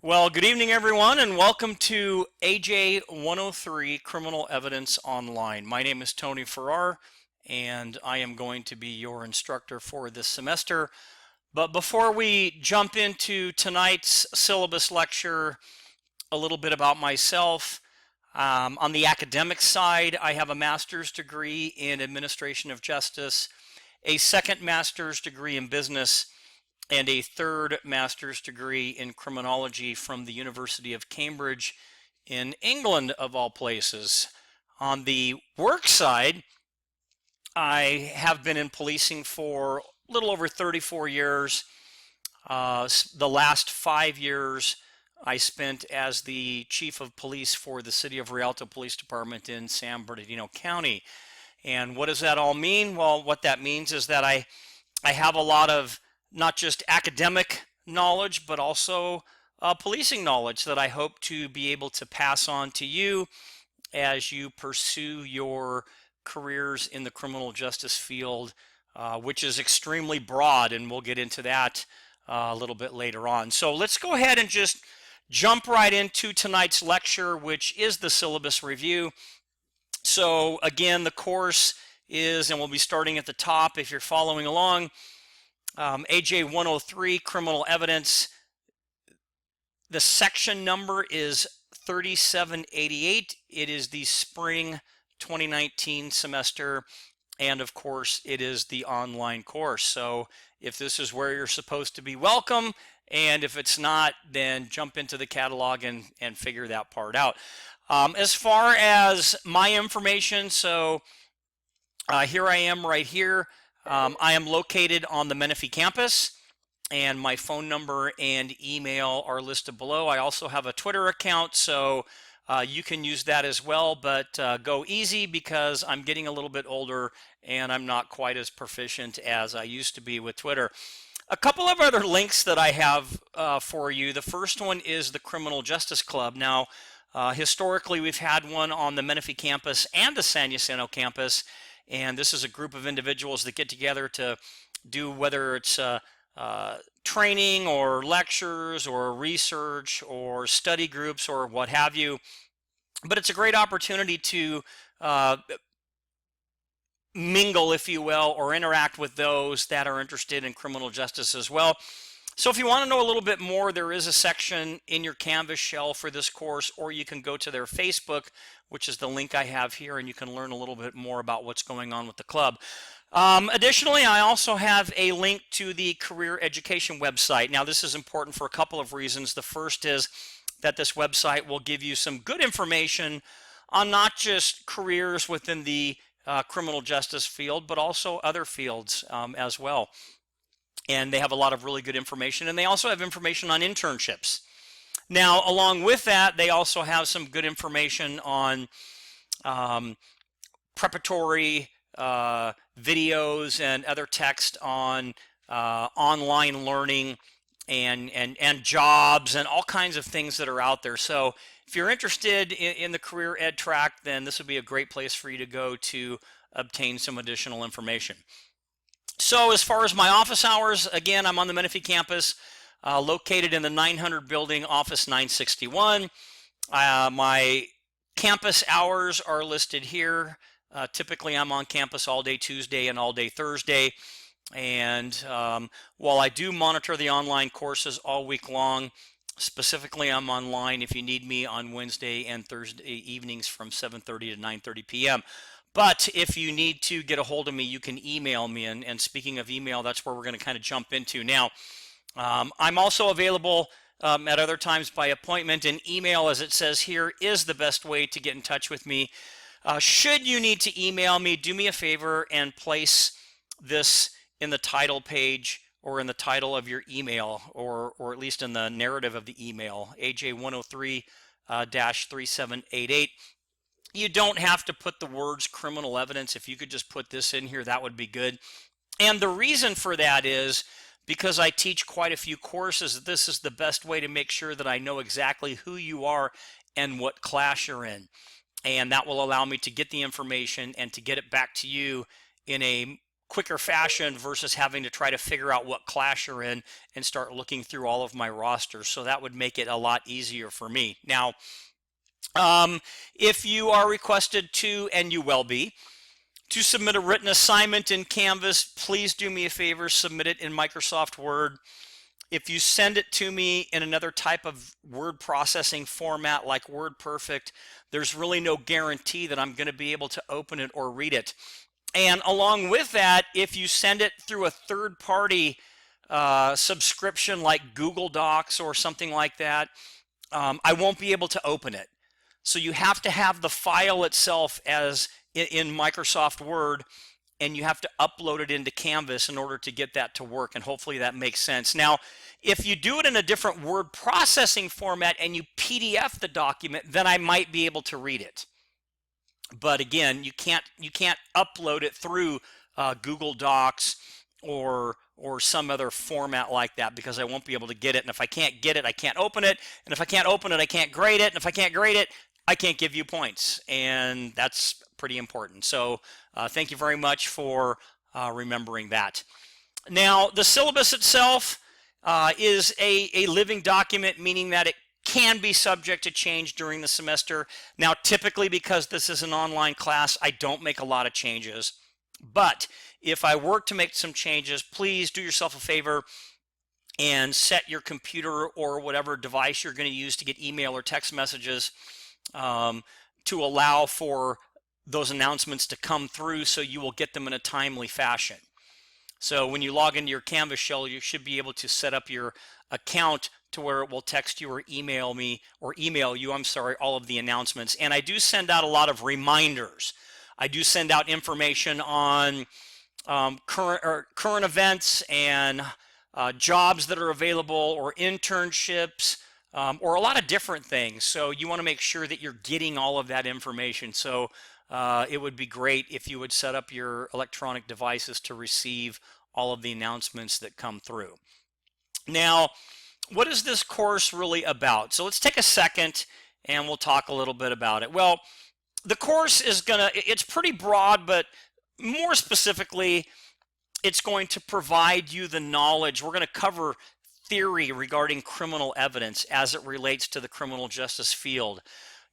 Well, good evening, everyone, and welcome to AJ103 Criminal Evidence Online. My name is Tony Farrar, and I am going to be your instructor for this semester. But before we jump into tonight's syllabus lecture, a little bit about myself. On the academic side, I have a master's degree in administration of justice, a second master's degree in business, and a third master's degree in criminology from the University of Cambridge in England, of all places. On the work side, I have been in policing for a little over 34 years. The last 5 years I spent as the chief of police for the City of Rialto Police Department in San Bernardino County. And what does that all mean? Well, what that means is that I have a lot of not just academic knowledge, but also policing knowledge that I hope to be able to pass on to you as you pursue your careers in the criminal justice field, which is extremely broad, and we'll get into that a little bit later on. So let's go ahead and just jump right into tonight's lecture, which is the syllabus review. So again, the course is, and we'll be starting at the top if you're following along, AJ103 Criminal Evidence. The section number is 3788. It is the spring 2019 semester, and of course it is the online course. So if this is where you're supposed to be, welcome, and if it's not, then jump into the catalog and figure that part out. As far as my information, so here I am right here. I am located on the Menifee campus, and my phone number and email are listed below. I also have a Twitter account, so you can use that as well, but go easy because I'm getting a little bit older and I'm not quite as proficient as I used to be with Twitter. A couple of other links that I have for you. The first one is the Criminal Justice Club. Now, historically, we've had one on the Menifee campus and the San Jacinto campus. And this is a group of individuals that get together to do, whether it's training or lectures or research or study groups or what have you. But it's a great opportunity to mingle, if you will, or interact with those that are interested in criminal justice as well. So if you want to know a little bit more, there is a section in your Canvas shell for this course, or you can go to their Facebook, which is the link I have here, and you can learn a little bit more about what's going on with the club. Additionally, I also have a link to the career education website. Now, this is important for a couple of reasons. The first is that this website will give you some good information on not just careers within the criminal justice field, but also other fields as well. And they have a lot of really good information, and they also have information on internships. Now, along with that, they also have some good information on preparatory videos and other text on online learning and jobs and all kinds of things that are out there. So if you're interested in the career ed track, then this would be a great place for you to go to obtain some additional information. So as far as my office hours, again, I'm on the Menifee campus, located in the 900 building, office 961. My campus hours are listed here. Typically, I'm on campus all day Tuesday and all day Thursday. And while I do monitor the online courses all week long, specifically I'm online if you need me on Wednesday and Thursday evenings from 7:30 to 9:30 p.m. But if you need to get a hold of me, you can email me. And speaking of email, that's where we're going to kind of jump into now. I'm also available at other times by appointment, and email, as it says here, is the best way to get in touch with me. Should you need to email me, do me a favor and place this in the title page or in the title of your email, or at least in the narrative of the email, AJ103-3788. You don't have to put the words criminal evidence. If you could just put this in here, that would be good. And the reason for that is because I teach quite a few courses, this is the best way to make sure that I know exactly who you are and what class you're in. And that will allow me to get the information and to get it back to you in a quicker fashion versus having to try to figure out what class you're in and start looking through all of my rosters. So that would make it a lot easier for me. Now, if you are requested to, and you will be, to submit a written assignment in Canvas, please do me a favor, submit it in Microsoft Word. If you send it to me in another type of word processing format like WordPerfect, there's really no guarantee that I'm going to be able to open it or read it. And along with that, if you send it through a third-party subscription like Google Docs or something like that, I won't be able to open it. So you have to have the file itself as in Microsoft Word, and you have to upload it into Canvas in order to get that to work, and hopefully that makes sense. Now, if you do it in a different word processing format and you PDF the document, then I might be able to read it. But again, you can't upload it through Google Docs or some other format like that, because I won't be able to get it. And if I can't get it, I can't open it. And if I can't open it, I can't grade it. And if I can't grade it, I can't give you points. And that's pretty important. So thank you very much for remembering that. Now, the syllabus itself is a living document, meaning that it can be subject to change during the semester. Now, typically, because this is an online class, I don't make a lot of changes. But if I were to make some changes, please do yourself a favor and set your computer or whatever device you're going to use to get email or text messages to allow for those announcements to come through, so you will get them in a timely fashion. So when you log into your Canvas shell, you should be able to set up your account to where it will text you or email you, all of the announcements. And I do send out a lot of reminders. I do send out information on current events and jobs that are available, or internships, or a lot of different things. So you want to make sure that you're getting all of that information. So it would be great if you would set up your electronic devices to receive all of the announcements that come through. Now, what is this course really about? So let's take a second and we'll talk a little bit about it. Well, the course is it's pretty broad, but more specifically, it's going to provide you the knowledge. We're going to cover theory regarding criminal evidence as it relates to the criminal justice field,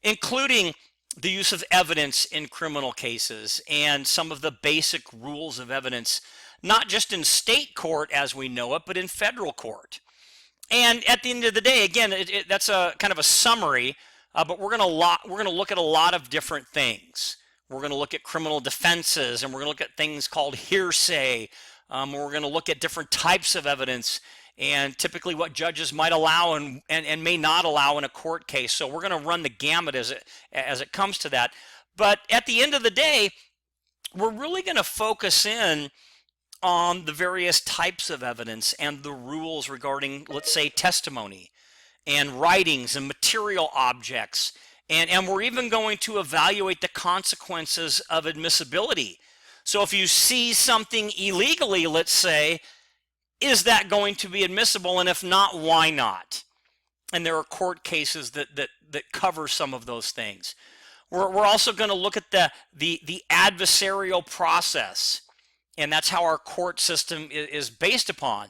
including the use of evidence in criminal cases and some of the basic rules of evidence, not just in state court as we know it, but in federal court. And at the end of the day, again, that's a kind of a summary, but we're going to look at a lot of different things. We're going to look at criminal defenses, and we're going to look at things called hearsay. We're going to look at different types of evidence, and typically what judges might allow and may not allow in a court case. So we're going to run the gamut as it comes to that. But at the end of the day, we're really going to focus in on the various types of evidence and the rules regarding, let's say, testimony and writings and material objects. And we're even going to evaluate the consequences of admissibility. So if you see something illegally, let's say, is that going to be admissible? And if not, why not? And there are court cases that cover some of those things. We're also going to look at the adversarial process. And that's how our court system is based upon.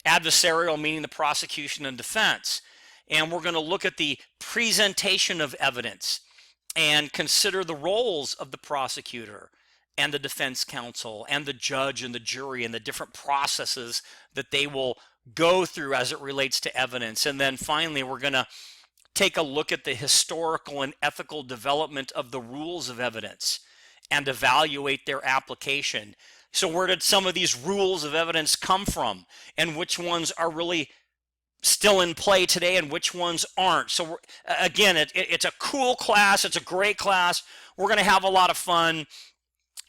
Adversarial meaning the prosecution and defense. And we're going to look at the presentation of evidence and consider the roles of the prosecutor and the defense counsel and the judge and the jury and the different processes that they will go through as it relates to evidence. And then finally, we're going to take a look at the historical and ethical development of the rules of evidence and evaluate their application. So where did some of these rules of evidence come from, and which ones are really still in play today and which ones aren't? So again, it's a cool class. It's a great class. We're going to have a lot of fun,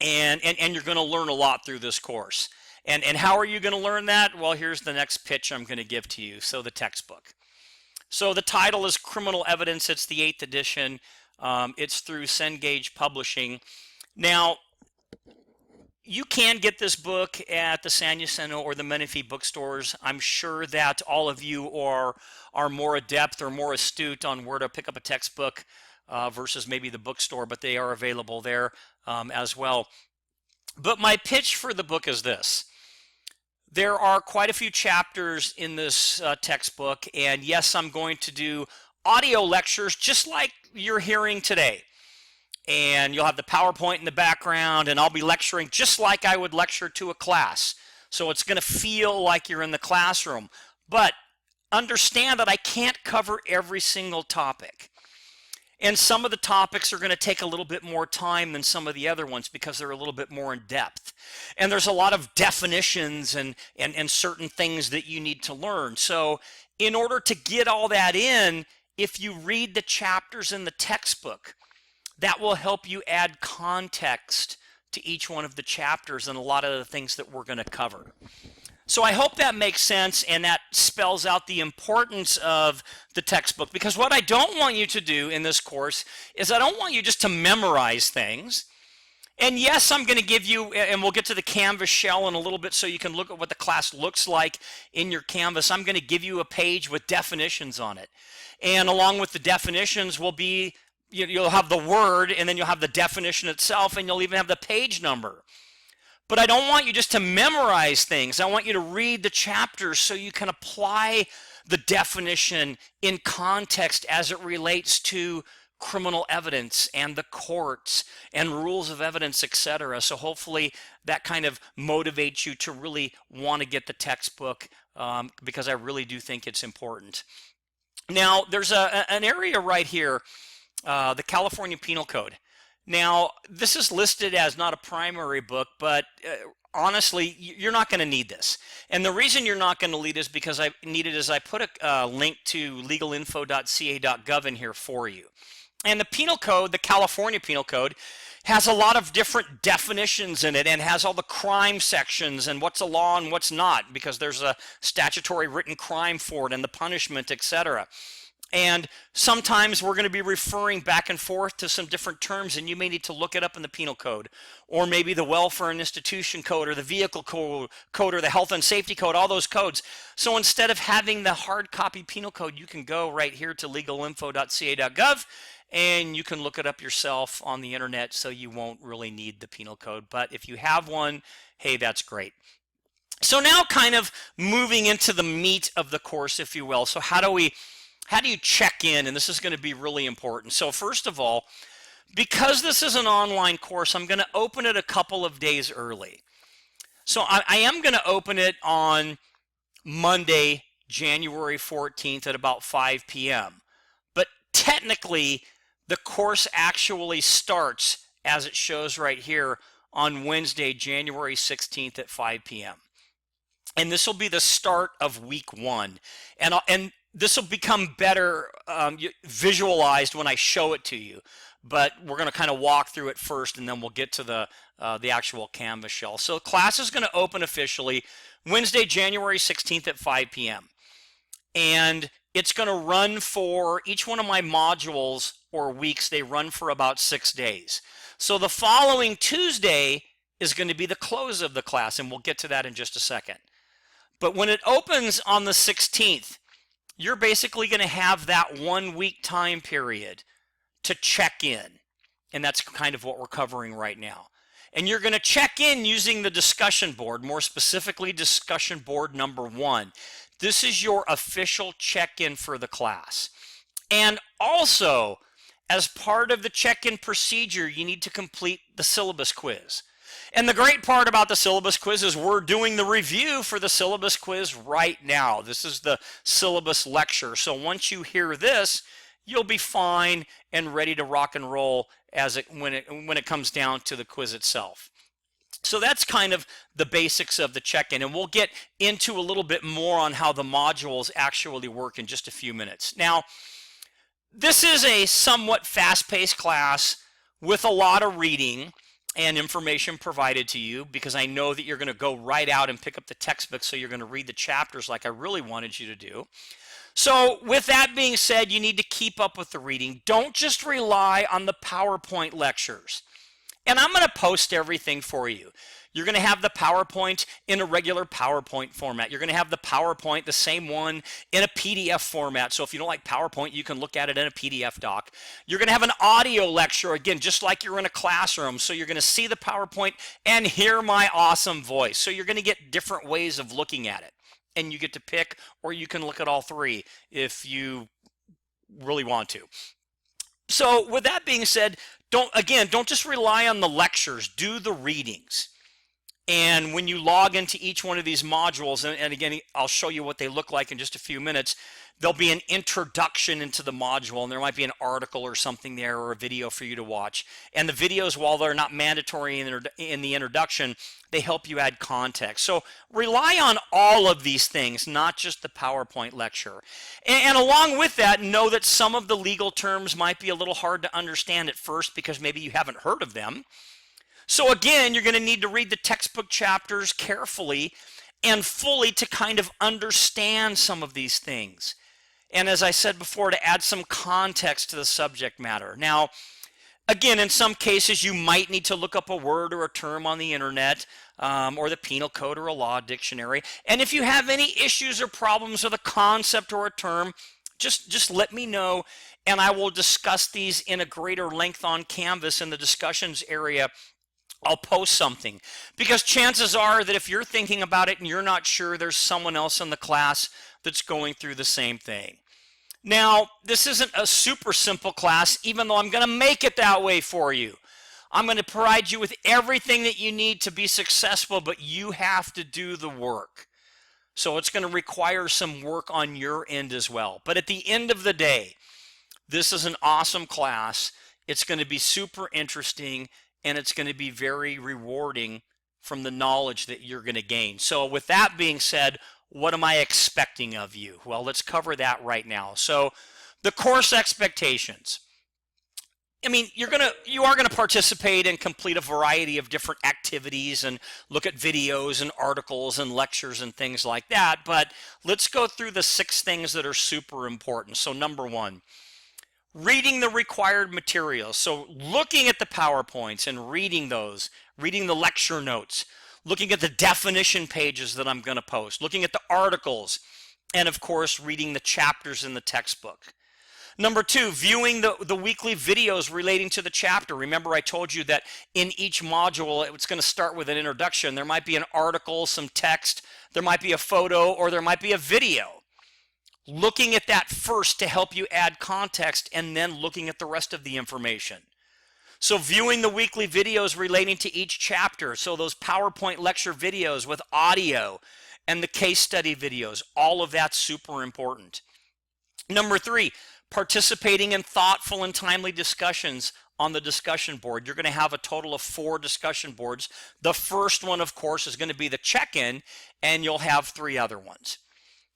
and you're going to learn a lot through this course. And how are you going to learn that? Well, here's the next pitch I'm going to give to you. So the textbook. So the title is Criminal Evidence. It's the 8th edition. It's through Cengage Publishing. Now, you can get this book at the San Jacinto or the Menifee bookstores. I'm sure that all of you are more adept or more astute on where to pick up a textbook versus maybe the bookstore, but they are available there as well. But my pitch for the book is this. There are quite a few chapters in this textbook, and yes, I'm going to do audio lectures just like you're hearing today. And you'll have the PowerPoint in the background, and I'll be lecturing just like I would lecture to a class. So it's going to feel like you're in the classroom. But understand that I can't cover every single topic. And some of the topics are going to take a little bit more time than some of the other ones because they're a little bit more in depth. And there's a lot of definitions and certain things that you need to learn. So in order to get all that in, if you read the chapters in the textbook, that will help you add context to each one of the chapters and a lot of the things that we're going to cover. So I hope that makes sense and that spells out the importance of the textbook, because what I don't want you to do in this course is I don't want you just to memorize things. And yes, I'm going to give you, and we'll get to the Canvas shell in a little bit so you can look at what the class looks like in your Canvas. I'm going to give you a page with definitions on it. And along with the definitions will be, you'll have the word, and then you'll have the definition itself, and you'll even have the page number. But I don't want you just to memorize things. I want you to read the chapters so you can apply the definition in context as it relates to criminal evidence and the courts and rules of evidence, etc. So hopefully that kind of motivates you to really want to get the textbook, because I really do think it's important. Now, there's an area right here, the California Penal Code. Now, this is listed as not a primary book, but honestly, you're not going to need this. And the reason you're not going to need it is because I put a link to legalinfo.ca.gov in here for you. And the penal code, the California Penal Code, has a lot of different definitions in it and has all the crime sections and what's a law and what's not, because there's a statutory written crime for it and the punishment, etc. And sometimes we're going to be referring back and forth to some different terms, and you may need to look it up in the penal code, or maybe the welfare and institution code, or the vehicle code, or the health and safety code, all those codes. So instead of having the hard copy penal code, you can go right here to legalinfo.ca.gov and you can look it up yourself on the internet, so you won't really need the penal code. But if you have one, hey, that's great. So now kind of moving into the meat of the course, if you will. So how do you check in? And this is going to be really important. So first of all, because this is an online course, I'm going to open it a couple of days early. So I am going to open it on Monday, January 14th at about 5 p.m. But technically, the course actually starts, as it shows right here, on Wednesday, January 16th at 5 p.m. And this will be the start of week 1. And this will become better visualized when I show it to you, but we're going to kind of walk through it first, and then we'll get to the actual Canvas shell. So class is going to open officially Wednesday, January 16th at 5 p.m. And it's going to run for each one of my modules or weeks. They run for about 6 days. So the following Tuesday is going to be the close of the class, and we'll get to that in just a second. But when it opens on the 16th, you're basically going to have that 1 week time period to check in. And that's kind of what we're covering right now. And you're going to check in using the discussion board, more specifically discussion board number 1. This is your official check-in for the class. And also, as part of the check-in procedure, you need to complete the syllabus quiz. And the great part about the syllabus quiz is we're doing the review for the syllabus quiz right now. This is the syllabus lecture. So once you hear this, you'll be fine and ready to rock and roll when it comes down to the quiz itself. So that's kind of the basics of the check-in, and we'll get into a little bit more on how the modules actually work in just a few minutes. Now, this is a somewhat fast-paced class with a lot of reading and information provided to you, because I know that you're going to go right out and pick up the textbook, so you're going to read the chapters like I really wanted you to do. So with that being said, you need to keep up with the reading. Don't just rely on the PowerPoint lectures. And I'm going to post everything for you. You're going to have the PowerPoint in a regular PowerPoint format. You're going to have the PowerPoint, the same one, in a PDF format. So if you don't like PowerPoint, you can look at it in a PDF doc. You're going to have an audio lecture, again, just like you're in a classroom. So you're going to see the PowerPoint and hear my awesome voice. So you're going to get different ways of looking at it. And you get to pick, or you can look at all three if you really want to. So with that being said, don't just rely on the lectures, do the readings. And when you log into each one of these modules, and again, I'll show you what they look like in just a few minutes, there'll be an introduction into the module, and there might be an article or something there or a video for you to watch. And the videos, while they're not mandatory in the introduction, they help you add context. So rely on all of these things, not just the PowerPoint lecture. And along with that, know that some of the legal terms might be a little hard to understand at first because maybe you haven't heard of them. So again, you're going to need to read the textbook chapters carefully and fully to kind of understand some of these things. And as I said before, to add some context to the subject matter. Now, again, in some cases, you might need to look up a word or a term on the internet, or the penal code or a law dictionary. And if you have any issues or problems with a concept or a term, just let me know, and I will discuss these in a greater length on Canvas in the discussions area. I'll post something, because chances are that if you're thinking about it and you're not sure, there's someone else in the class that's going through the same thing. Now, this isn't a super simple class, even though I'm going to make it that way for you. I'm going to provide you with everything that you need to be successful, but you have to do the work. So it's going to require some work on your end as well. But at the end of the day, this is an awesome class. It's going to be super interesting, and it's going to be very rewarding from the knowledge that you're going to gain. So with that being said, what am I expecting of you? Well, let's cover that right now. So the course expectations. I mean, you are going to participate and complete a variety of different activities and look at videos and articles and lectures and things like that. But let's go through the 6 things that are super important. So number 1, reading the required materials. So looking at the PowerPoints and reading those, reading the lecture notes, looking at the definition pages that I'm going to post, looking at the articles, and of course, reading the chapters in the textbook. Number 2, viewing the weekly videos relating to the chapter. Remember, I told you that in each module, it's going to start with an introduction. There might be an article, some text, there might be a photo, or there might be a video. Looking at that first to help you add context, and then looking at the rest of the information. So viewing the weekly videos relating to each chapter, so those PowerPoint lecture videos with audio and the case study videos, all of that's super important. Number 3, participating in thoughtful and timely discussions on the discussion board. You're going to have a total of 4 discussion boards. The first one, of course, is going to be the check-in, and you'll have 3 other ones.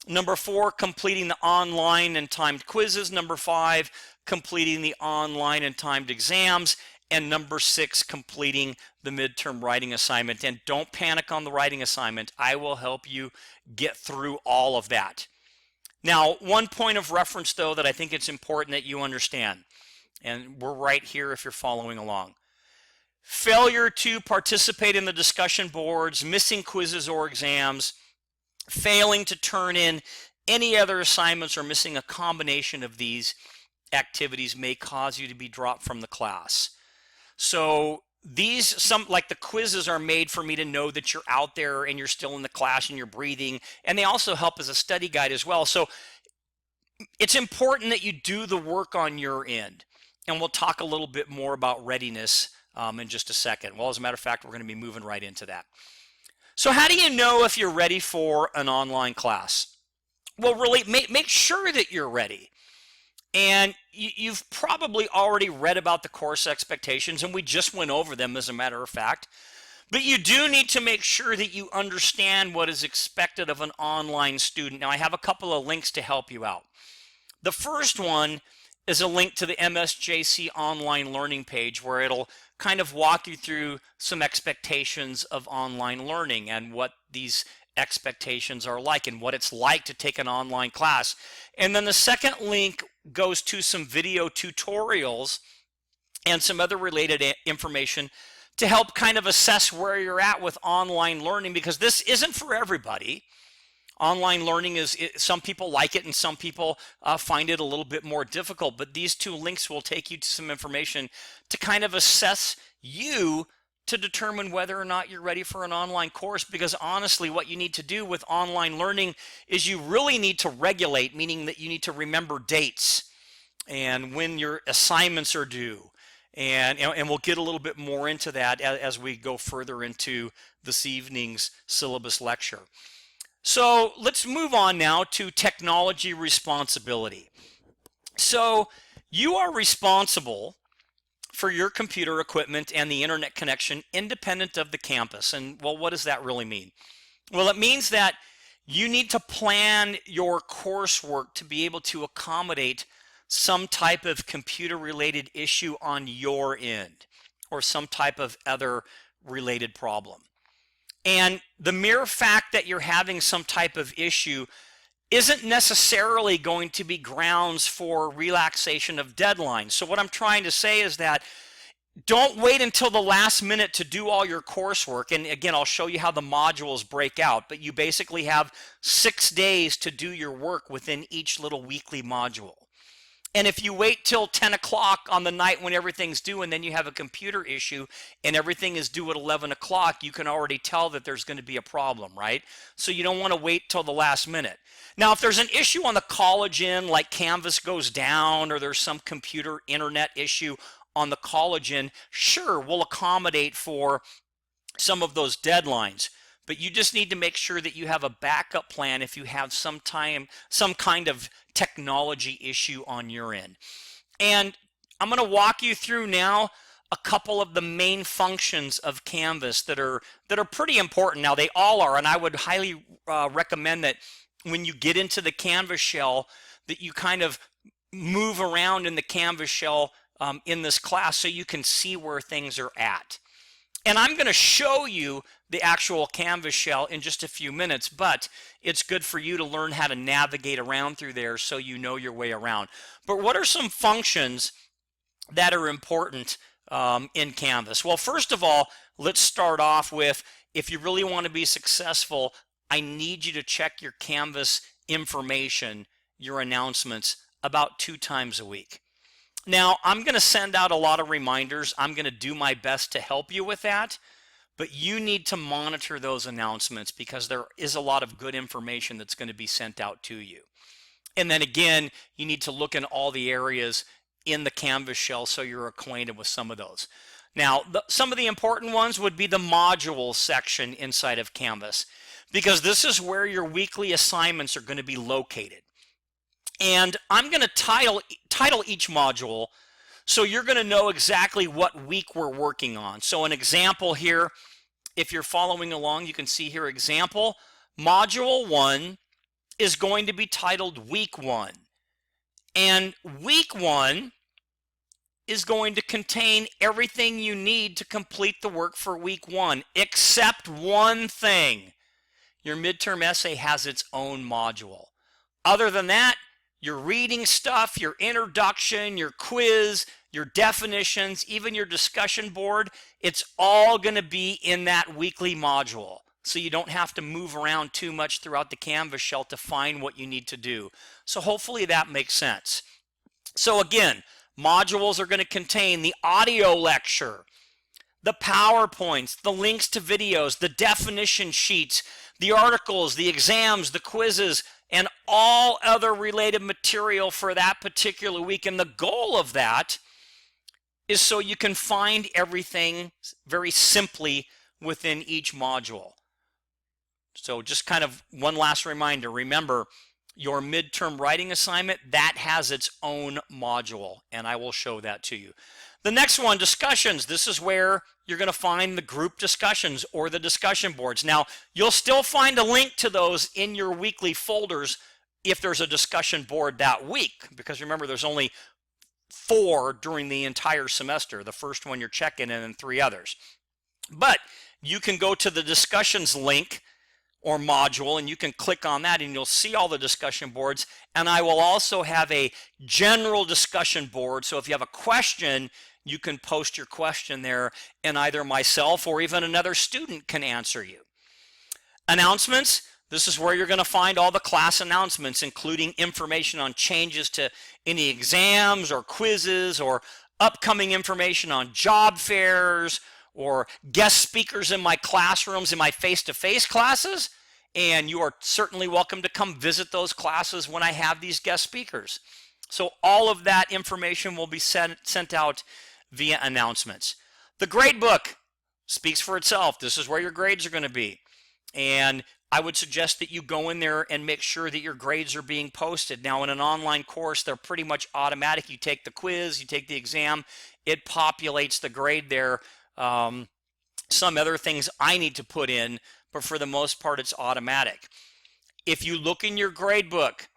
Number 4, completing the online and timed quizzes. Number 5, completing the online and timed exams. And number 6, completing the midterm writing assignment. And don't panic on the writing assignment. I will help you get through all of that. Now, one point of reference, though, that I think it's important that you understand, and we're right here if you're following along. Failure to participate in the discussion boards, missing quizzes or exams, failing to turn in any other assignments, or missing a combination of these activities may cause you to be dropped from the class. So like the quizzes are made for me to know that you're out there and you're still in the class and you're breathing, and they also help as a study guide as well. So it's important that you do the work on your end, and we'll talk a little bit more about readiness in just a second. Well, as a matter of fact, we're going to be moving right into that. So how do you know if you're ready for an online class? Well, really, make sure that you're ready. And you've probably already read about the course expectations, and we just went over them as a matter of fact. But you do need to make sure that you understand what is expected of an online student. Now, I have a couple of links to help you out. The first one is a link to the MSJC online learning page, where it'll kind of walk you through some expectations of online learning and what these expectations are like and what it's like to take an online class. And then the second link goes to some video tutorials and some other related information to help kind of assess where you're at with online learning, because this isn't for everybody. Online learning is, some people like it and some people find it a little bit more difficult, but these two links will take you to some information to kind of assess you to determine whether or not you're ready for an online course. Because honestly, what you need to do with online learning is you really need to regulate, meaning that you need to remember dates and when your assignments are due. And we'll get a little bit more into that as we go further into this evening's syllabus lecture. So let's move on now to technology responsibility. So you are responsible for your computer equipment and the internet connection independent of the campus. And well, what does that really mean? Well, it means that you need to plan your coursework to be able to accommodate some type of computer related issue on your end or some type of other related problem. And the mere fact that you're having some type of issue isn't necessarily going to be grounds for relaxation of deadlines. So what I'm trying to say is that don't wait until the last minute to do all your coursework. And again, I'll show you how the modules break out, but you basically have 6 days to do your work within each little weekly module. And if you wait till 10 o'clock on the night when everything's due and then you have a computer issue and everything is due at 11 o'clock, you can already tell that there's going to be a problem, right? So you don't want to wait till the last minute. Now, if there's an issue on the college end, like Canvas goes down or there's some computer internet issue on the college end, sure, we'll accommodate for some of those deadlines. But you just need to make sure that you have a backup plan if you have some kind of technology issue on your end. And I'm going to walk you through now a couple of the main functions of Canvas that are pretty important. Now, they all are, and I would highly recommend that when you get into the Canvas shell that you kind of move around in the Canvas shell in this class so you can see where things are at. And I'm going to show you the actual Canvas shell in just a few minutes, but it's good for you to learn how to navigate around through there so you know your way around. But what are some functions that are important in Canvas? Well, first of all, let's start off with, if you really want to be successful, I need you to check your Canvas information, your announcements, about 2 times a week. Now, I'm going to send out a lot of reminders. I'm going to do my best to help you with that, but you need to monitor those announcements because there is a lot of good information that's going to be sent out to you. And then again, you need to look in all the areas in the Canvas shell so you're acquainted with some of those. Now, some of the important ones would be the modules section inside of Canvas, because this is where your weekly assignments are going to be located. And I'm going to title each module so you're going to know exactly what week we're working on. So an example here, if you're following along, you can see here example. Module 1 is going to be titled Week 1. And Week 1 is going to contain everything you need to complete the work for Week 1, except one thing. Your midterm essay has its own module. Other than that, your reading stuff, your introduction, your quiz, your definitions, even your discussion board, it's all going to be in that weekly module. So you don't have to move around too much throughout the Canvas shell to find what you need to do. So hopefully that makes sense. So again, modules are going to contain the audio lecture, the PowerPoints, the links to videos, the definition sheets, the articles, the exams, the quizzes, and all other related material for that particular week. And the goal of that is so you can find everything very simply within each module. So just kind of one last reminder, remember your midterm writing assignment, that has its own module, and I will show that to you. The next one, discussions. This is where you're going to find the group discussions or the discussion boards. Now, you'll still find a link to those in your weekly folders if there's a discussion board that week, because remember, there's only 4 during the entire semester. The first one you're checking and then 3 others. But you can go to the discussions link or module and you can click on that and you'll see all the discussion boards. And I will also have a general discussion board. So if you have a question, you can post your question there, and either myself or even another student can answer you. Announcements. This is where you're going to find all the class announcements, including information on changes to any exams or quizzes, or upcoming information on job fairs, or guest speakers in my classrooms, in my face-to-face classes. And you are certainly welcome to come visit those classes when I have these guest speakers. So all of that information will be sent out via announcements. The grade book speaks for itself. This is where your grades are going to be. And I would suggest that you go in there and make sure that your grades are being posted. Now, in an online course, they're pretty much automatic. You take the quiz, you take the exam, it populates the grade there. Some other things I need to put in, but for the most part, it's automatic. If you look in your grade book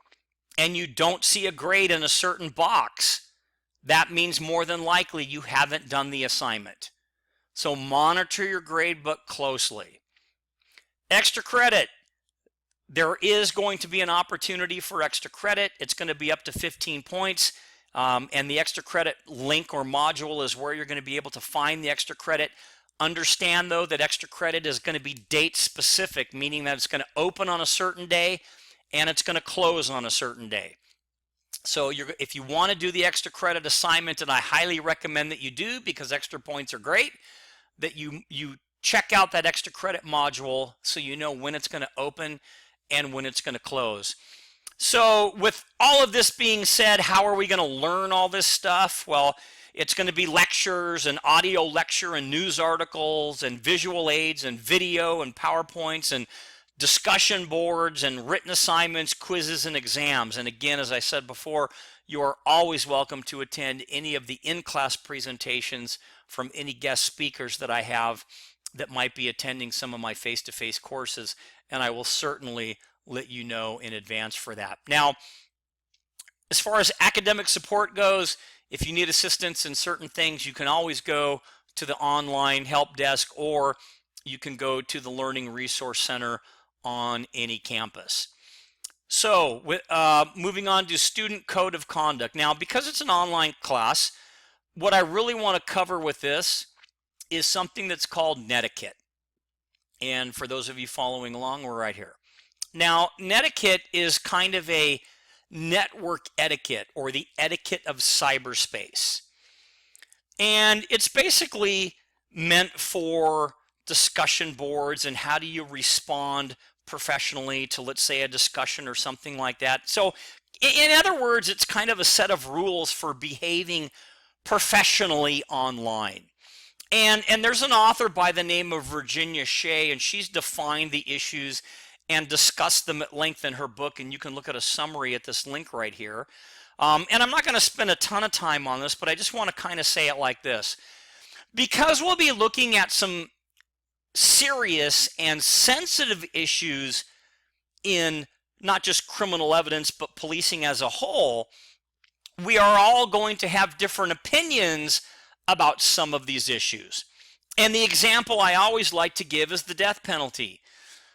and you don't see a grade in a certain box, that means more than likely you haven't done the assignment. So monitor your grade book closely. Extra credit. There is going to be an opportunity for extra credit. It's going to be up to 15 points. And the extra credit link or module is where you're going to be able to find the extra credit. Understand, though, that extra credit is going to be date specific, meaning that it's going to open on a certain day and it's going to close on a certain day. So if you want to do the extra credit assignment, and I highly recommend that you do because extra points are great, that you check out that extra credit module so you know when it's going to open and when it's going to close. So with all of this being said, how are we going to learn all this stuff? Well, it's going to be lectures and audio lecture and news articles and visual aids and video and PowerPoints and discussion boards and written assignments, quizzes, and exams. And again, as I said before, you are always welcome to attend any of the in-class presentations from any guest speakers that I have that might be attending some of my face-to-face courses, and I will certainly let you know in advance for that. Now, as far as academic support goes, if you need assistance in certain things, you can always go to the online help desk, or you can go to the Learning Resource Center on any campus. So, moving on to Student Code of Conduct. Now, because it's an online class, what I really want to cover with this is something that's called netiquette. And for those of you following along, we're right here. Now, netiquette is kind of a network etiquette, or the etiquette of cyberspace. And it's basically meant for discussion boards and how do you respond professionally to, let's say, a discussion or something like that. So in other words, it's kind of a set of rules for behaving professionally online. And there's an author by the name of Virginia Shea, and she's defined the issues and discussed them at length in her book, and you can look at a summary at this link right here. And I'm not going to spend a ton of time on this, but I just want to kind of say it like this. Because we'll be looking at some serious and sensitive issues in not just criminal evidence, but policing as a whole, we are all going to have different opinions about some of these issues. And the example I always like to give is the death penalty.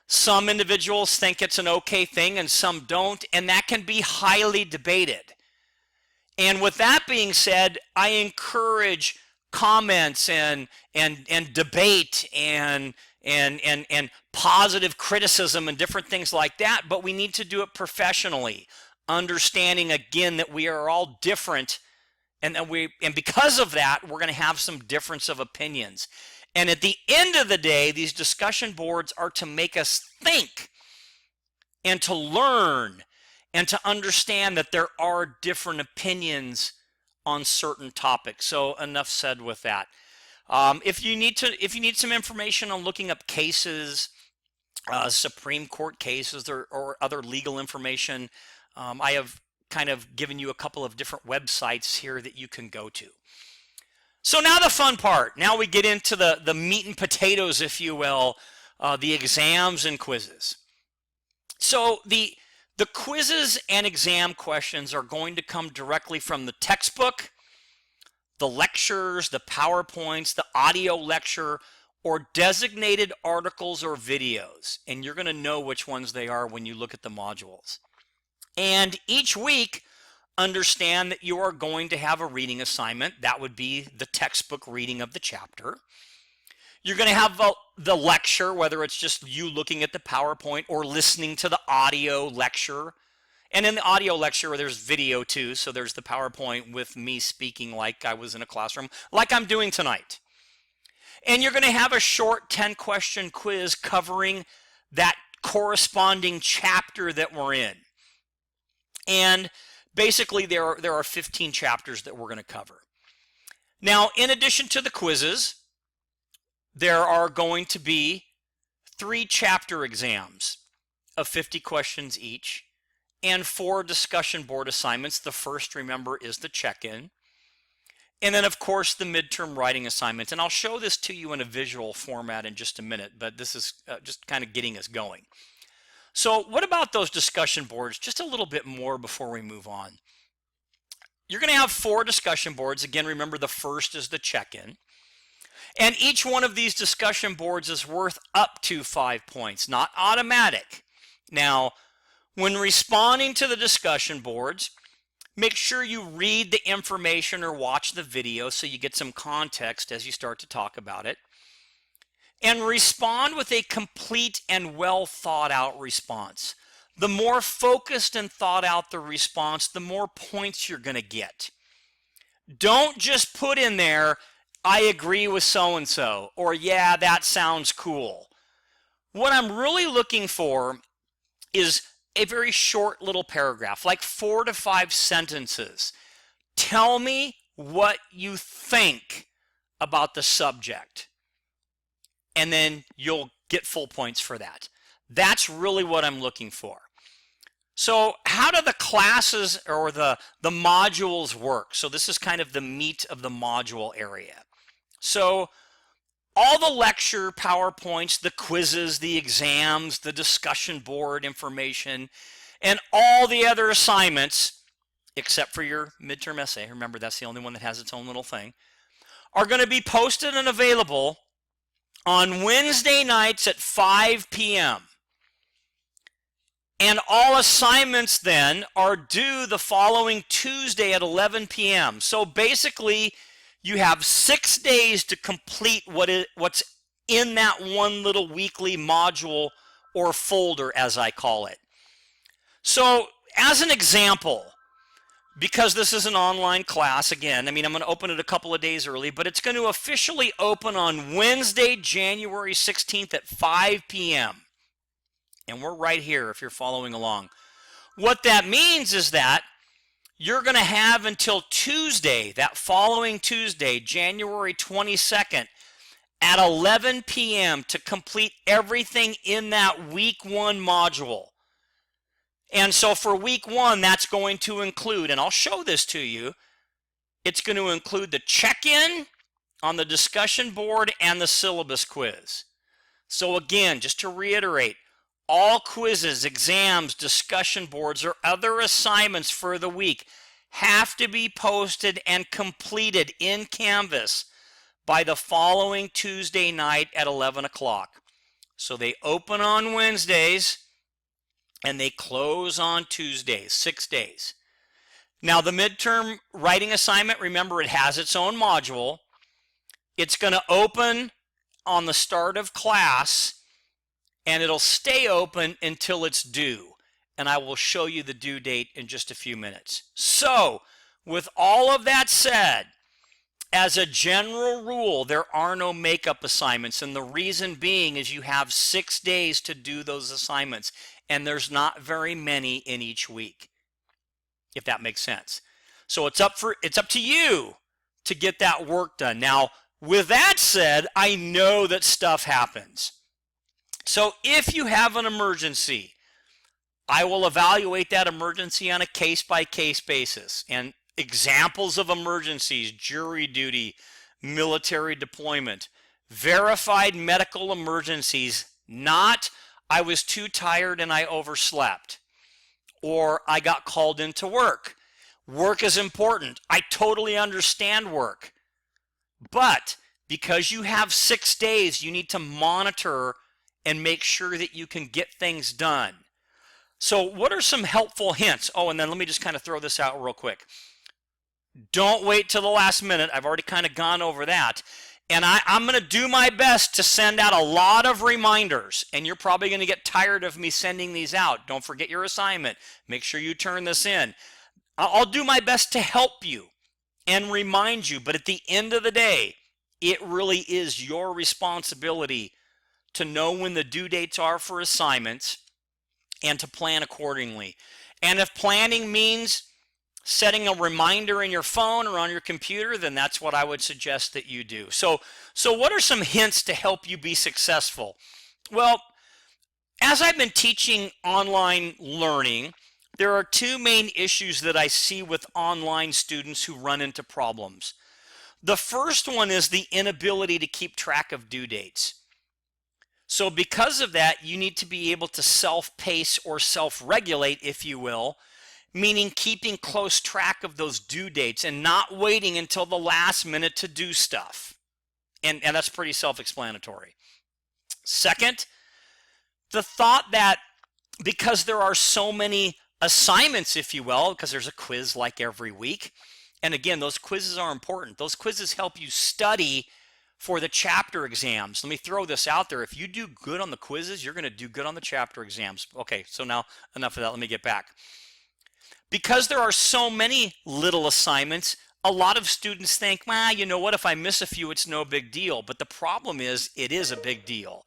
Some individuals think it's an okay thing and some don't, and that can be highly debated. And with that being said, I encourage comments and debate and positive criticism and different things like that, but we need to do it professionally, understanding again that we are all different, and because of that, we're going to have some difference of opinions. And at the end of the day, these discussion boards are to make us think and to learn and to understand that there are different opinions on certain topics. So enough said with that. If you need some information on looking up cases, Supreme Court cases, or other legal information, I have kind of given you a couple of different websites here that you can go to. So now the fun part. Now we get into the meat and potatoes, if you will, the exams and quizzes. So the quizzes and exam questions are going to come directly from the textbook, the lectures, the PowerPoints, the audio lecture, or designated articles or videos. And you're going to know which ones they are when you look at the modules. And each week, understand that you are going to have a reading assignment. That would be the textbook reading of the chapter. You're going to have the lecture, whether it's just you looking at the PowerPoint or listening to the audio lecture. And in the audio lecture, there's video too. So there's the PowerPoint with me speaking like I was in a classroom, like I'm doing tonight. And you're going to have a short 10-question quiz covering that corresponding chapter that we're in. And basically, there are 15 chapters that we're going to cover. Now, in addition to the quizzes, there are going to be 3 chapter exams of 50 questions each and 4 discussion board assignments. The first, remember, is the check-in. And then, of course, the midterm writing assignment. And I'll show this to you in a visual format in just a minute, but this is just kind of getting us going. So what about those discussion boards? Just a little bit more before we move on. You're going to have 4 discussion boards. Again, remember the first is the check-in. And each one of these discussion boards is worth up to 5 points, not automatic. Now, when responding to the discussion boards, make sure you read the information or watch the video so you get some context as you start to talk about it. And respond with a complete and well thought out response. The more focused and thought out the response, the more points you're going to get. Don't just put in there, I agree with so-and-so, or yeah, that sounds cool. What I'm really looking for is a very short little paragraph, like 4 to 5 sentences. Tell me what you think about the subject. And then you'll get full points for that. That's really what I'm looking for. So how do the classes or the modules work? So this is kind of the meat of the module area. So all the lecture PowerPoints, the quizzes, the exams, the discussion board information, and all the other assignments, except for your midterm essay, remember that's the only one that has its own little thing, are going to be posted and available on Wednesday nights at 5 p.m. And all assignments then are due the following Tuesday at 11 p.m. So basically, you have 6 days to complete what's in that one little weekly module or folder, as I call it. So as an example, because this is an online class, again, I mean, I'm going to open it a couple of days early, but it's going to officially open on Wednesday, January 16th at 5 p.m. And we're right here if you're following along. What that means is that you're going to have until Tuesday, that following Tuesday, January 22nd, at 11 p.m. to complete everything in that week 1 module. And so for week 1, that's going to include, and I'll show this to you, it's going to include the check-in on the discussion board and the syllabus quiz. So again, just to reiterate, all quizzes, exams, discussion boards, or other assignments for the week have to be posted and completed in Canvas by the following Tuesday night at 11 o'clock. So they open on Wednesdays and they close on Tuesdays, 6 days. Now the midterm writing assignment, remember it has its own module. It's going to open on the start of class and it'll stay open until it's due. And I will show you the due date in just a few minutes. So, with all of that said, as a general rule, there are no makeup assignments. And the reason being is you have 6 days to do those assignments. And there's not very many in each week, if that makes sense. So it's up to you to get that work done. Now, with that said, I know that stuff happens. So if you have an emergency, I will evaluate that emergency on a case-by-case basis. And examples of emergencies: jury duty, military deployment, verified medical emergencies, not I was too tired and I overslept, or I got called into work. Work is important. I totally understand work. But because you have 6 days, you need to monitor and make sure that you can get things done. So what are some helpful hints? Oh, and then let me just kind of throw this out real quick. Don't wait till the last minute. I've already kind of gone over that. And I'm going to do my best to send out a lot of reminders. And you're probably going to get tired of me sending these out. Don't forget your assignment. Make sure you turn this in. I'll do my best to help you and remind you. But at the end of the day, it really is your responsibility to know when the due dates are for assignments and to plan accordingly. And if planning means setting a reminder in your phone or on your computer, then that's what I would suggest that you do. So what are some hints to help you be successful? Well, as I've been teaching online learning, there are two main issues that I see with online students who run into problems. The first one is the inability to keep track of due dates. So because of that, you need to be able to self-pace or self-regulate, if you will, meaning keeping close track of those due dates and not waiting until the last minute to do stuff. And that's pretty self-explanatory. Second, the thought that because there are so many assignments, if you will, because there's a quiz like every week, and again, those quizzes are important. Those quizzes help you study for the chapter exams. Let me throw this out there. If you do good on the quizzes, you're going to do good on the chapter exams. Okay, so now enough of that. Let me get back. Because there are so many little assignments, a lot of students think, well, you know what, if I miss a few, it's no big deal. But the problem is, it is a big deal.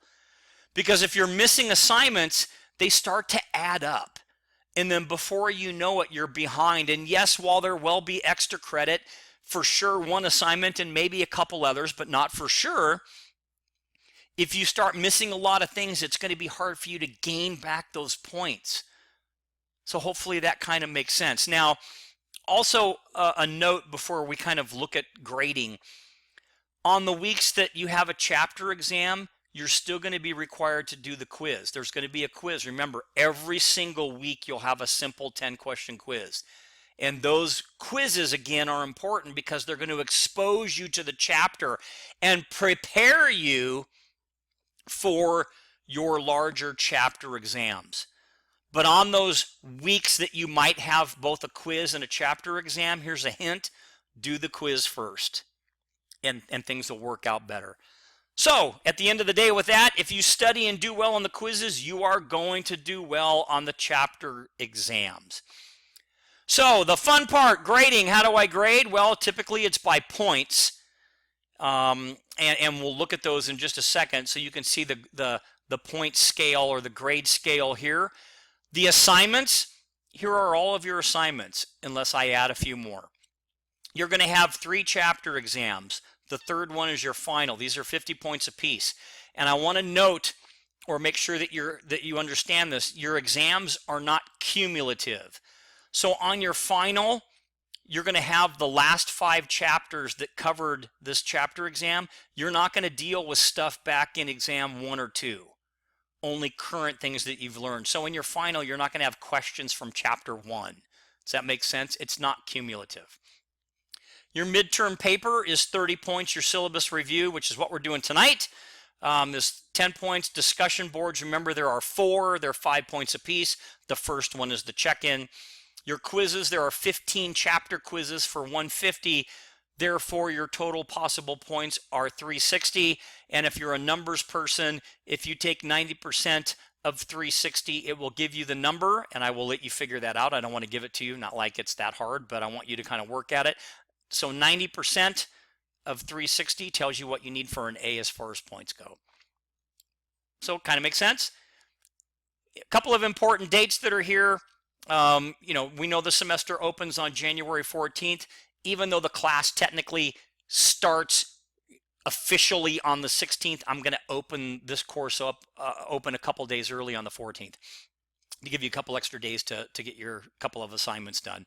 Because if you're missing assignments, they start to add up. And then before you know it, you're behind. And yes, while there will be extra credit, for sure one assignment and maybe a couple others, but not for sure, if you start missing a lot of things, it's going to be hard for you to gain back those points. So hopefully that kind of makes sense. Now, also a note before we kind of look at grading. On the weeks that you have a chapter exam, you're still going to be required to do the quiz. There's going to be a quiz. Remember, every single week you'll have a simple 10-question quiz. And those quizzes, again, are important because they're going to expose you to the chapter and prepare you for your larger chapter exams. But on those weeks that you might have both a quiz and a chapter exam, here's a hint: do the quiz first, and things will work out better. So at the end of the day with that, if you study and do well on the quizzes, you are going to do well on the chapter exams. So the fun part, grading. How do I grade? Well, typically it's by points, and we'll look at those in just a second so you can see the point scale or the grade scale here. The assignments, here are all of your assignments, unless I add a few more. You're going to have 3 chapter exams. The third one is your final. These are 50 points apiece. And I want to note or make sure that you understand this. Your exams are not cumulative. So on your final, you're going to have the last 5 chapters that covered this chapter exam. You're not going to deal with stuff back in exam 1 or 2. Only current things that you've learned. So in your final, you're not going to have questions from chapter 1. Does that make sense? It's not cumulative. Your midterm paper is 30 points. Your syllabus review, which is what we're doing tonight, is 10 points. Discussion boards, remember there are 4. They're 5 points apiece. The first one is the check-in. Your quizzes, there are 15 chapter quizzes for 150. Therefore, your total possible points are 360. And if you're a numbers person, if you take 90% of 360, it will give you the number, and I will let you figure that out. I don't want to give it to you, not like it's that hard, but I want you to kind of work at it. So 90% of 360 tells you what you need for an A as far as points go. So kind of makes sense. A couple of important dates that are here. We know the semester opens on January 14th. Even though the class technically starts officially on the 16th, I'm going to open this course up, open a couple days early on the 14th to give you a couple extra days to get your couple of assignments done.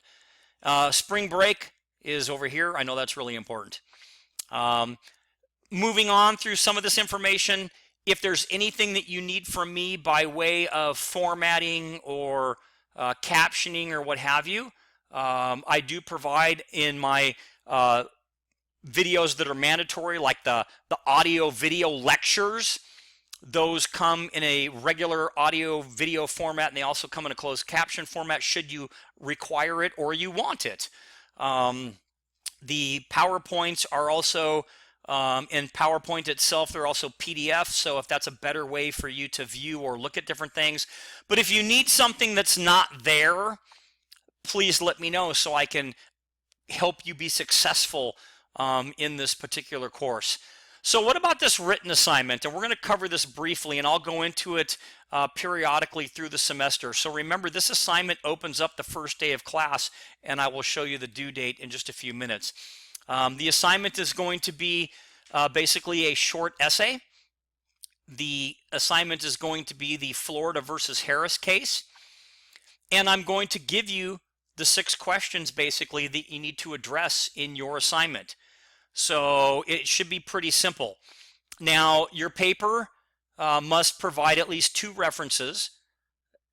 Spring break is over here. I know that's really important. Moving on through some of this information, if there's anything that you need from me by way of formatting or captioning or what have you, I do provide in my videos that are mandatory, like the audio video lectures. Those come in a regular audio video format, and they also come in a closed caption format should you require it or you want it. The PowerPoints are also in PowerPoint itself, they're also PDFs, so if that's a better way for you to view or look at different things. But if you need something that's not there, please let me know so I can help you be successful in this particular course. So what about this written assignment? And we're going to cover this briefly, and I'll go into it periodically through the semester. So remember, this assignment opens up the first day of class, and I will show you the due date in just a few minutes. The assignment is going to be basically a short essay. The assignment is going to be the Florida versus Harris case, and I'm going to give you the 6 questions basically that you need to address in your assignment. So it should be pretty simple. Now, your paper must provide at least 2 references.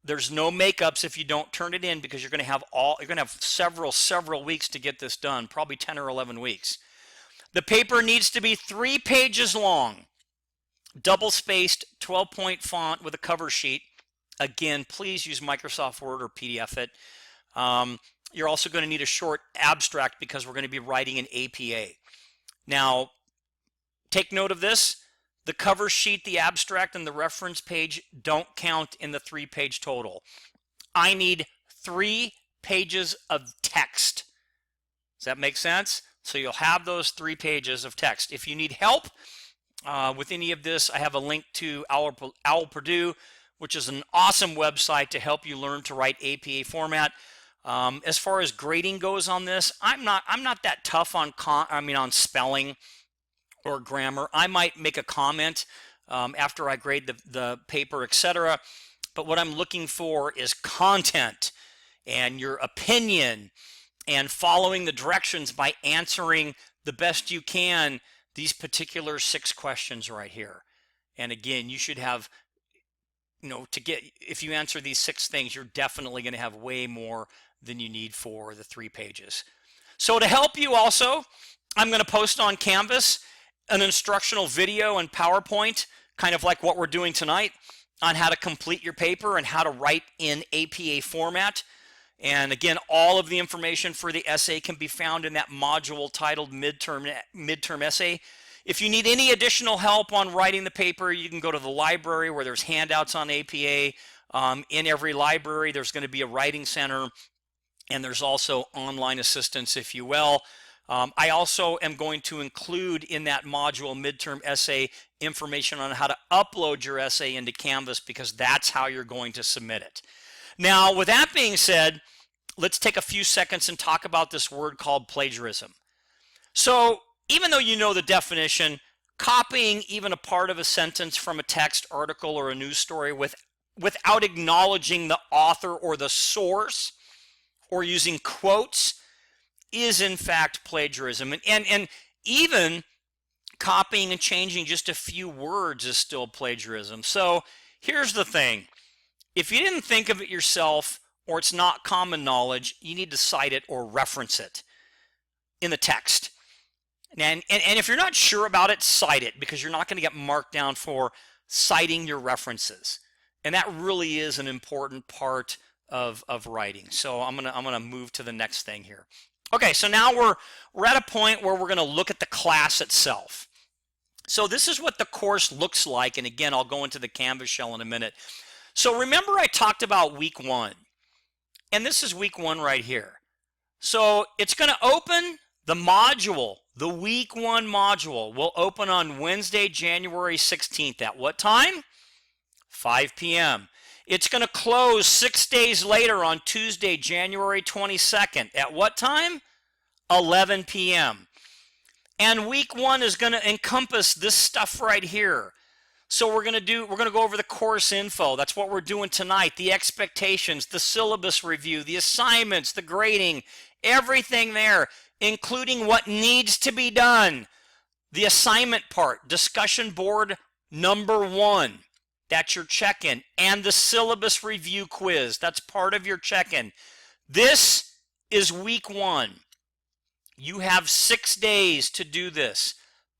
There's no makeups if you don't turn it in, because you're going to have several weeks to get this done, probably 10 or 11 weeks. The paper needs to be 3 pages long, double-spaced, 12-point font with a cover sheet. Again, please use Microsoft Word or PDF it. You're also going to need a short abstract because we're going to be writing an APA. Now, take note of this. The cover sheet, the abstract, and the reference page don't count in the 3-page total. I need 3 pages of text. Does that make sense? So you'll have those 3 pages of text. If you need help with any of this, I have a link to Owl Purdue, which is an awesome website to help you learn to write APA format. As far as grading goes on this, I'm not that tough on spelling or grammar. I might make a comment after I grade the paper, etc. But what I'm looking for is content and your opinion and following the directions by answering the best you can these particular 6 questions right here. And again, you should have, if you answer these 6 things, you're definitely going to have way more than you need for the 3 pages. So to help you also, I'm going to post on Canvas an instructional video and PowerPoint, kind of like what we're doing tonight, on how to complete your paper and how to write in APA format. And again, all of the information for the essay can be found in that module titled Midterm Essay. If you need any additional help on writing the paper, you can go to the library where there's handouts on APA. In every library, there's going to be a writing center, and there's also online assistance, if you will. I also am going to include in that module Midterm Essay information on how to upload your essay into Canvas, because that's how you're going to submit it. Now, with that being said, let's take a few seconds and talk about this word called plagiarism. So, even though you know the definition, copying even a part of a sentence from a text, article, or a news story without acknowledging the author or the source, or using quotes, is in fact plagiarism. And even copying and changing just a few words is still plagiarism. So here's the thing. If you didn't think of it yourself, or it's not common knowledge, you need to cite it or reference it in the text. And if you're not sure about it, cite it, because you're not going to get marked down for citing your references. And that really is an important part of writing. So I'm gonna move to the next thing here. Okay, so now we're at a point where we're going to look at the class itself. So this is what the course looks like, and again, I'll go into the Canvas shell in a minute. So remember I talked about week 1, and this is week 1 right here. So it's going to open the module, the week 1 module will open on Wednesday, January 16th. At what time? 5 p.m. It's going to close 6 days later on Tuesday, January 22nd. At what time? 11 p.m. And week 1 is going to encompass this stuff right here. So we're going to go over the course info. That's what we're doing tonight. The expectations, the syllabus review, the assignments, the grading, everything there, including what needs to be done. The assignment part, discussion board number 1. That's your check-in. And the syllabus review quiz. That's part of your check-in. This is week 1. You have 6 days to do this.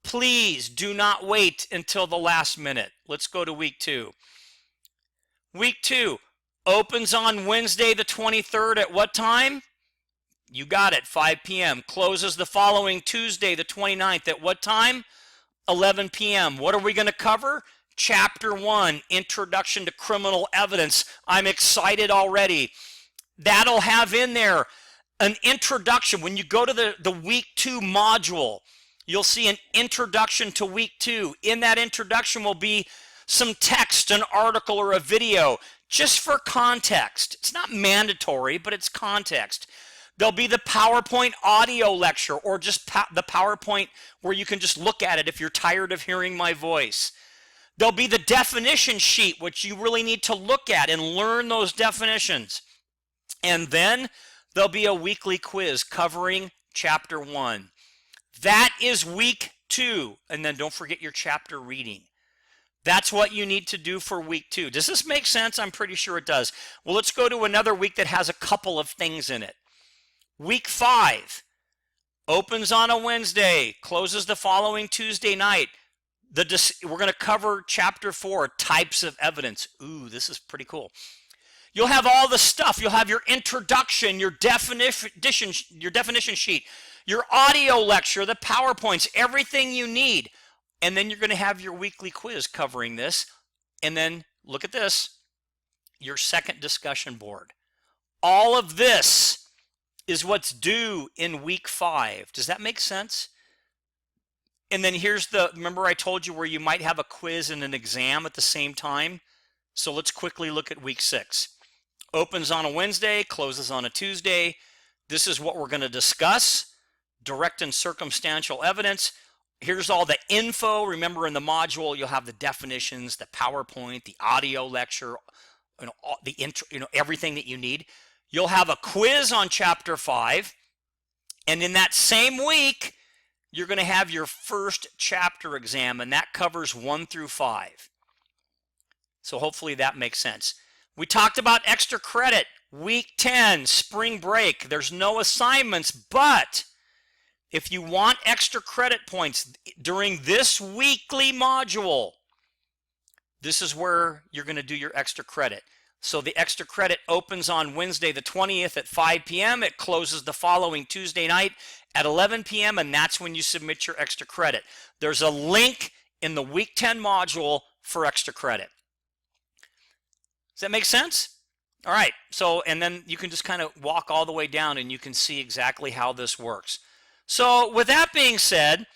Please do not wait until the last minute. Let's go to week 2. Week 2 opens on Wednesday the 23rd at what time? You got it, 5 p.m. Closes the following Tuesday the 29th at what time? 11 p.m. What are we going to cover? Chapter 1, Introduction to Criminal Evidence. I'm excited already. That'll have in there an introduction. When you go to the week 2 module, you'll see an introduction to week 2. In that introduction will be some text, an article, or a video, just for context. It's not mandatory, but it's context. There'll be the PowerPoint audio lecture, or just the PowerPoint where you can just look at it if you're tired of hearing my voice. There'll be the definition sheet, which you really need to look at and learn those definitions. And then there'll be a weekly quiz covering chapter 1. That is week 2. And then don't forget your chapter reading. That's what you need to do for week 2. Does this make sense? I'm pretty sure it does. Well, let's go to another week that has a couple of things in it. Week 5 opens on a Wednesday, closes the following Tuesday night. We're going to cover chapter 4, types of evidence. Ooh, this is pretty cool. You'll have all the stuff. You'll have your introduction, your definition sheet, your audio lecture, the PowerPoints, everything you need. And then you're going to have your weekly quiz covering this. And then look at this, your second discussion board. All of this is what's due in week 5. Does that make sense? And then here's remember I told you where you might have a quiz and an exam at the same time? So let's quickly look at week 6. Opens on a Wednesday, closes on a Tuesday. This is what we're going to discuss. Direct and circumstantial evidence. Here's all the info. Remember in the module, you'll have the definitions, the PowerPoint, the audio lecture, the intro, everything that you need. You'll have a quiz on chapter 5. And in that same week, you're going to have your first chapter exam, and that covers 1 through 5. So hopefully that makes sense. We talked about extra credit. Week 10, spring break. There's no assignments, but if you want extra credit points during this weekly module, this is where you're going to do your extra credit. So the extra credit opens on Wednesday the 20th at 5 p.m. It closes the following Tuesday night at 11 p.m. and that's when you submit your extra credit. There's a link in the week 10 module for extra credit. Does that make sense? All right. So, and then you can just kind of walk all the way down and you can see exactly how this works. So with that being said,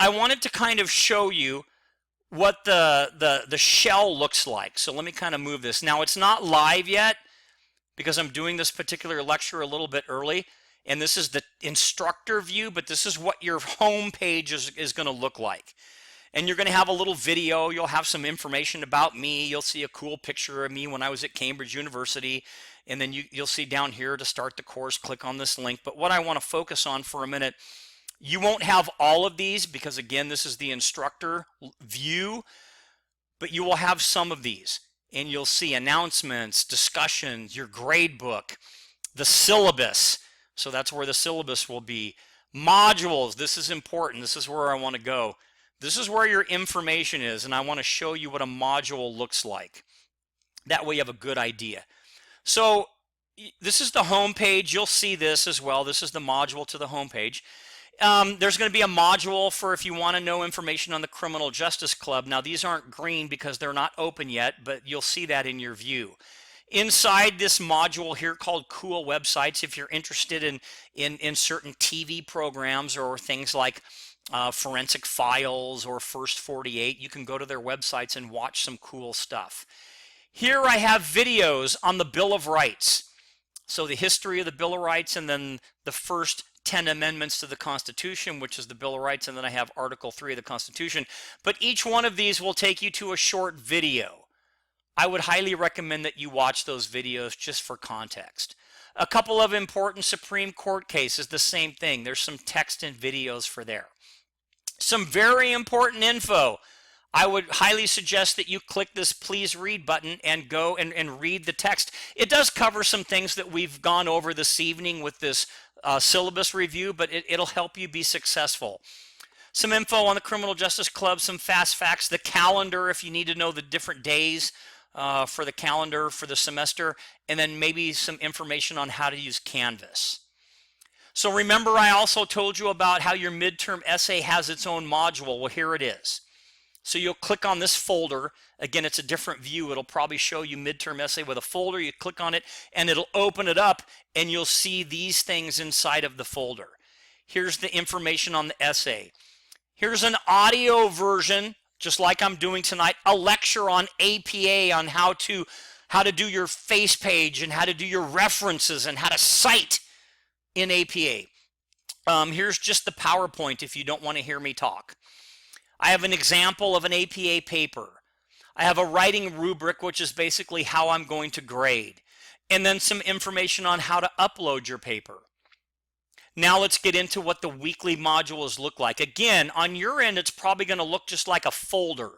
I wanted to kind of show you what the shell looks like. So let me kind of move this. Now it's not live yet because I'm doing this particular lecture a little bit early, and this is the instructor view, but this is what your home page is going to look like. And you're going to have a little video. You'll have some information about me. You'll see a cool picture of me when I was at Cambridge University. And then you'll see down here to start the course, click on this link. But what I want to focus on for a minute, you won't have all of these because, again, this is the instructor view. But you will have some of these. And you'll see announcements, discussions, your grade book, the syllabus. So that's where the syllabus will be. Modules. This is important. This is where I want to go. This is where your information is, and I want to show you what a module looks like. That way you have a good idea. So this is the home page. You'll see this as well. This is the module to the home page. There's going to be a module for if you want to know information on the Criminal Justice Club. Now, these aren't green because they're not open yet, but you'll see that in your view. Inside this module here called Cool Websites, if you're interested in certain TV programs or things like Forensic Files or First 48, you can go to their websites and watch some cool stuff. Here I have videos on the Bill of Rights. So the history of the Bill of Rights, and then the first 10 amendments to the Constitution, which is the Bill of Rights, and then I have Article 3 of the Constitution. But each one of these will take you to a short video. I would highly recommend that you watch those videos just for context. A couple of important Supreme Court cases, the same thing. There's some text and videos for there. Some very important info. I would highly suggest that you click this please read button and go and read the text. It does cover some things that we've gone over this evening with this syllabus review, but it'll help you be successful. some info on the Criminal Justice Club, some fast facts, the calendar if you need to know the different days for the calendar for the semester, and then maybe some information on how to use Canvas. So remember, I also told you about how your midterm essay has its own module. Well, here it is. So you'll click on this folder. Again, it's a different view. It'll probably show you midterm essay with a folder. You click on it and it'll open it up and you'll see these things inside of the folder. Here's the information on the essay. Here's an audio version, just like I'm doing tonight, a lecture on APA on how to do your face page and how to do your references and how to cite in APA. Here's just the PowerPoint if you don't want to hear me talk. I have an example of an APA paper. I have a writing rubric, which is basically how I'm going to grade. And then some information on how to upload your paper. Now let's get into what the weekly modules look like. Again, on your end, it's probably going to look just like a folder.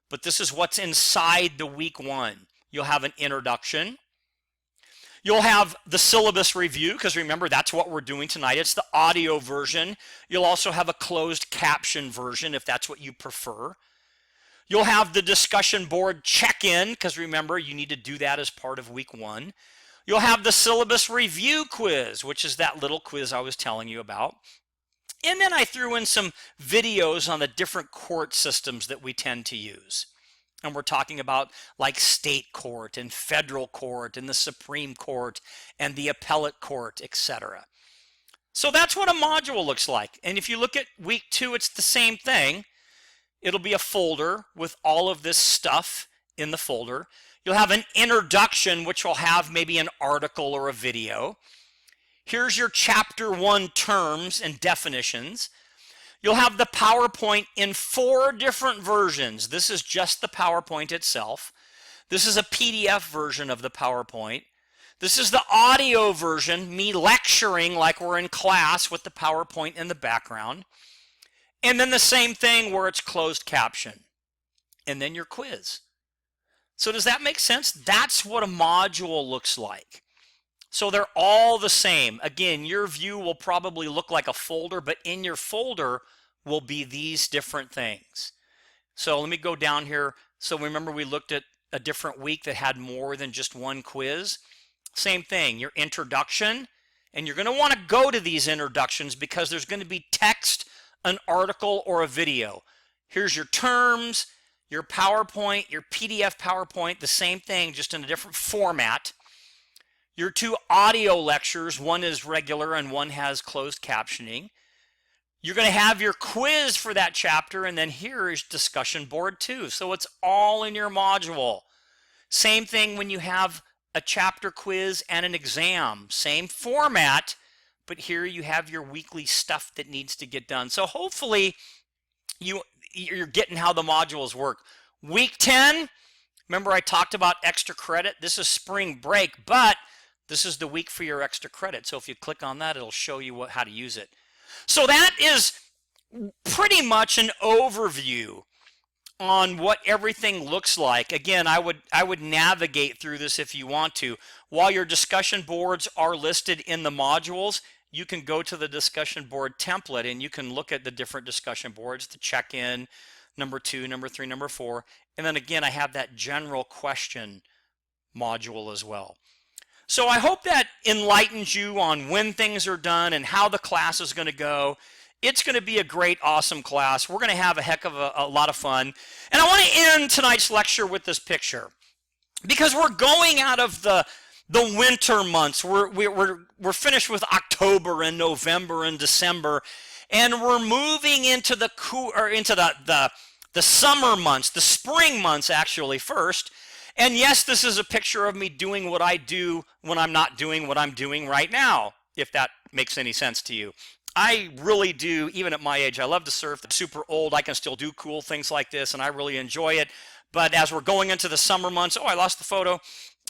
But this is what's inside the week one. You'll have an introduction. You'll have the syllabus review, because remember, that's what we're doing tonight. It's the audio version. You'll also have a closed caption version, if that's what you prefer. You'll have the discussion board check-in, because remember, you need to do that as part of week one. You'll have the syllabus review quiz, which is that little quiz I was telling you about. And then I threw in some videos on the different court systems that we tend to use. And we're talking about like state court and federal court and the Supreme Court and the appellate court, etc. So that's what a module looks like. And if you look at week two, it's the same thing. It'll be a folder with all of this stuff in the folder. You'll have an introduction, which will have maybe an article or a video. Here's your chapter 1 terms and definitions. You'll have the PowerPoint in 4 different versions. This is just the PowerPoint itself. This is a PDF version of the PowerPoint. This is the audio version, me lecturing like we're in class with the PowerPoint in the background. And then the same thing where it's closed caption. And then your quiz. So does that make sense? That's what a module looks like. So they're all the same. Again, your view will probably look like a folder, but in your folder will be these different things. So let me go down here. So remember we looked at a different week that had more than just one quiz. Same thing, your introduction. And you're going to want to go to these introductions because there's going to be text, an article, or a video. Here's your terms, your PowerPoint, your PDF PowerPoint, the same thing, just in a different format. Your 2 audio lectures, one is regular and one has closed captioning. You're going to have your quiz for that chapter, and then here is discussion board 2. So it's all in your module. Same thing when you have a chapter quiz and an exam. Same format, but here you have your weekly stuff that needs to get done. So hopefully you're getting how the modules work. Week 10, remember I talked about extra credit. This is spring break, but this is the week for your extra credit. So if you click on that, it'll show you how to use it. So that is pretty much an overview on what everything looks like. Again, I would navigate through this if you want to. While your discussion boards are listed in the modules, you can go to the discussion board template and you can look at the different discussion boards, the check-in, number 2, number 3, number 4. And then again, I have that general question module as well. So I hope that enlightens you on when things are done and how the class is going to go. It's going to be a great, awesome class. We're going to have a heck of a lot of fun. And I want to end tonight's lecture with this picture because we're going out of the winter months. We're finished with October and November and December, and we're moving into the summer months, the spring months actually first. And yes, this is a picture of me doing what I do when I'm not doing what I'm doing right now, if that makes any sense to you. I really do, even at my age, I love to surf. I'm super old. I can still do cool things like this, and I really enjoy it. But as we're going into the summer months, oh, I lost the photo,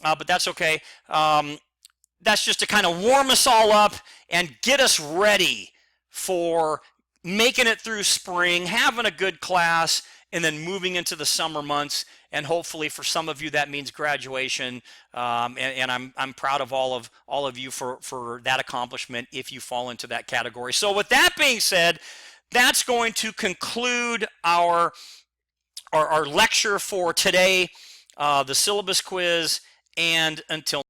but that's okay. That's just to kind of warm us all up and get us ready for making it through spring, having a good class, and then moving into the summer months. And hopefully for some of you that means graduation, and I'm proud of all of you for that accomplishment if you fall into that category. So with that being said, that's going to conclude our lecture for today, the syllabus quiz, and until